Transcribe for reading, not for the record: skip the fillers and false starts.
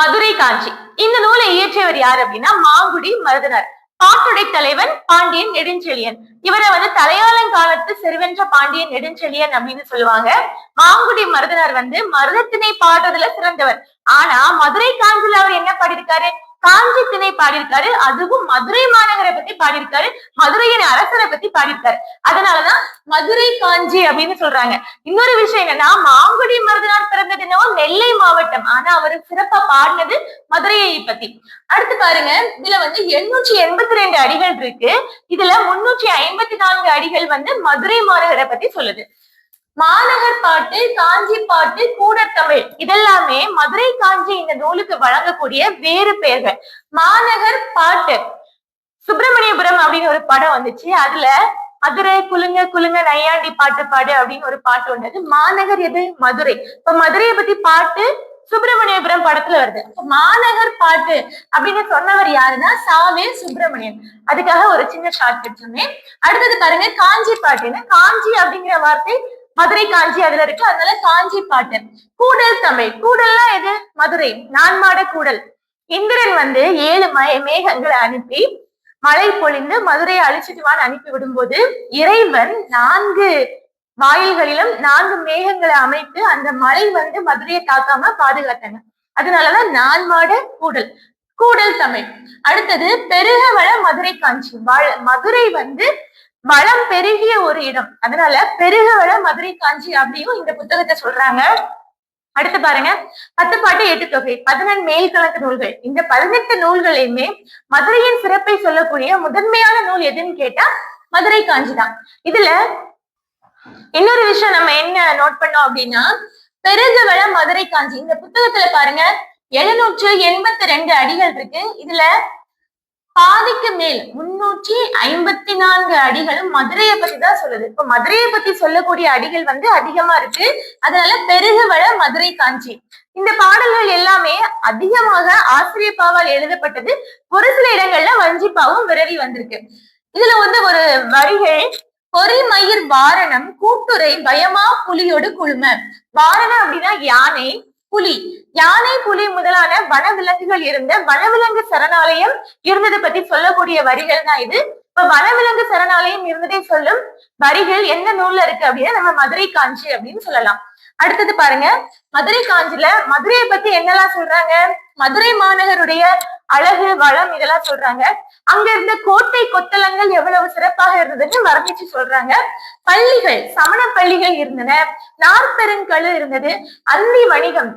மதுரை காஞ்சி. இந்த நூலை இயற்றியவர் யார் அப்படின்னா மாங்குடி மருதனார். பாட்டுடை தலைவன் பாண்டியன் நெடுஞ்செழியன். இவரை தலையாலங்காலத்து செருவென்ற பாண்டியன் நெடுஞ்செழியன் அப்படின்னு சொல்லுவாங்க. மாங்குடி மருதனார் மருதத்திணை பாடுறதுல சிறந்தவர். ஆனா மதுரை காஞ்சில அவர் என்ன பாடியிருக்காரு? காஞ்சி திணை பாடியிருக்காரு. அதுவும் மதுரை மாநகரை பத்தி பாடியிருக்காரு. மதுரையின் அரசரை பத்தி பாடியிருக்காரு. அதனாலதான் மதுரை காஞ்சி அப்படின்னு சொல்றாங்க. இன்னொரு விஷயம் என்னன்னா, மாங்குடி மருதனார் பிறந்தது என்னவோ நெல்லை மாவட்டம். ஆனா அவரு சிறப்பா பாடினது மதுரையை பத்தி. அடுத்து பாருங்க, இதுல 882 அடிகள் இருக்கு. இதுல 354 அடிகள் மதுரை மாநகரை பத்தி சொல்லுது. மாநகர் பாட்டு, காஞ்சி பாட்டு, கூடத்தமிழ் இதெல்லாமே மதுரை காஞ்சி இந்த நூலுக்கு வழங்கக்கூடிய வேறு பெயர்கள். மாநகர் பாட்டு, சுப்பிரமணியபுரம் அப்படின்னு ஒரு படம் வந்துச்சு. அதுல மதுரை குலுங்க குலுங்க நையாண்டி பாட்டு பாடு அப்படின்னு ஒரு பாட்டு வந்தது. மாநகர் எது? மதுரை. இப்ப மதுரையை பத்தி பாட்டு சுப்பிரமணியபுரம் படத்துல வருது. மாநகர் பாட்டு அப்படின்னு சொன்னவர் யாருன்னா சாவே சுப்பிரமணியன். அதுக்காக ஒரு சின்ன ஷார்ட் சொன்னேன். அடுத்தது பாருங்க, காஞ்சி பாட்டுன்னு. காஞ்சி அப்படிங்கிற வார்த்தை மதுரை காஞ்சி அதுல இருக்கு, அதனால காஞ்சி பாட்டு. கூடல் தமிழ். கூடல்னா எது? மதுரை. நான்மாட கூடல். இந்திரன் 7 மேகங்களை அனுப்பி மழை பொழிந்து மதுரையை அழிச்சிட்டுவான்னு அனுப்பி விடும்போது இறைவன் 4 வாயில்களிலும் 4 மேகங்களை அமைத்து அந்த மழை மதுரையை தாக்காம பாதுகாத்தாங்க. அதனாலதான் நான்மாட கூடல். கூடல் தமிழ். அடுத்தது பெருகவள மதுரை காஞ்சி. மதுரை வளம் பெருகிய ஒரு இடம், அதனால பெருகவள மதுரை காஞ்சி அப்படியும் இந்த புத்தகத்தை சொல்றாங்க. அடுத்து பாருங்க, 10 பாட்டு 8 தொகை 11 மேல்கணக்கு நூல்கள். இந்த 18 நூல்களையுமே மதுரையின் சிறப்பை சொல்லக்கூடிய முதன்மையான நூல் எதுன்னு கேட்டா மதுரை காஞ்சி தான். இதுல இன்னொரு விஷயம் நம்ம என்ன நோட் பண்ணோம் அப்படின்னா, பெருகவள மதுரை காஞ்சி இந்த புத்தகத்துல பாருங்க 782 அடிகள் இருக்கு. இதுல பாதிக்கு மேல் 354 அடிகளும் மதுரையை பத்தி தான் சொல்லுது. இப்ப மதுரையை பத்தி சொல்லக்கூடிய அடிகள் அதிகமா இருக்கு. அதனால பெருகவள மதுரை காஞ்சி. இந்த பாடல்கள் எல்லாமே அதிகமாக ஆசிரியப்பாவால் எழுதப்பட்டது. ஒரு சில இடங்கள்ல வஞ்சிப்பாவும் விரவி வந்திருக்கு. இதுல ஒரு வரிகள், பொறிமயிர் வாரணம் கூட்டுரை பயமா புலியோடு குழும. வாரணம் அப்படின்னா யானை, புலி. யானை, புலி முதலான வனவிலங்குகள் இருந்த வனவிலங்கு சரணாலயம் இருந்ததை பத்தி சொல்லக்கூடிய வரிகள் தான் இது. இப்ப வனவிலங்கு சரணாலயம் இருந்ததை சொல்லும் வரிகள் எந்த நூல்ல இருக்கு அப்படின்னா நம்ம மதுரை காஞ்சி அப்படின்னு சொல்லலாம். அடுத்தது பாருங்க, மதுரை காஞ்சில மதுரையை பத்தி என்னெல்லாம் சொல்றாங்க? மதுரை மாநகருடைய அழகு, வளம் இதெல்லாம் சொல்றாங்க. அங்க இருந்த கோட்டை கொத்தளங்கள் எவ்வளவு சிறப்பாக இருந்ததுன்னு வர்ணிச்சு சொல்றாங்க. பள்ளிகள், சமண பள்ளிகள் இருந்தன, நாற்பெருங்கழு இருந்தது, அந்தி வணிகம்